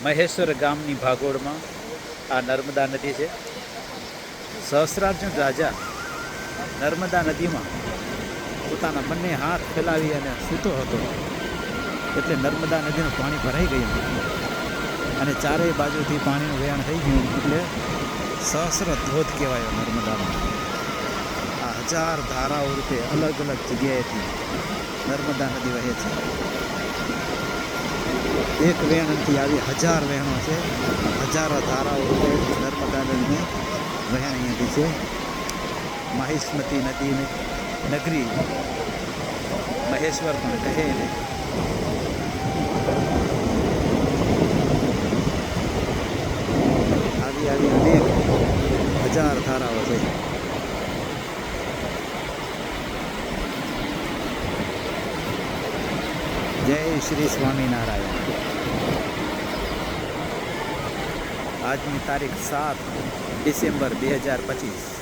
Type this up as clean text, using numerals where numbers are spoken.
મહેશ્વર ગામની ભાગોળમાં આ નર્મદા નદી છે. સહસ્ત્રાર્જુન રાજા નર્મદા નદીમાં પોતાના બંને હાથ ફેલાવી અને સૂતો હતો, એટલે નર્મદા નદીનું પાણી ભરાઈ ગયું અને ચારેય બાજુથી પાણીનું વહેણ થઈ ગયું, એટલે સહસ્ર ધોધ કહેવાયો નર્મદામાં. આ હજાર ધારાઓ રૂપે અલગ અલગ જગ્યાએથી નર્મદા નદી વહે છે. એક વહેણથી આવી હજાર વહેણો છે, હજારો ધારાઓ રૂપે નર્મદા નદીનું વહેણ અહીંયાથી છે. માહિષ્મતી નદી નગરી મહેશ્વર પણ કહે ને. આવી અનેક હજાર ધારાઓ છે. જય શ્રી સ્વામિનારાયણ. આજની તારીખ 7 ડિસેમ્બર 2025.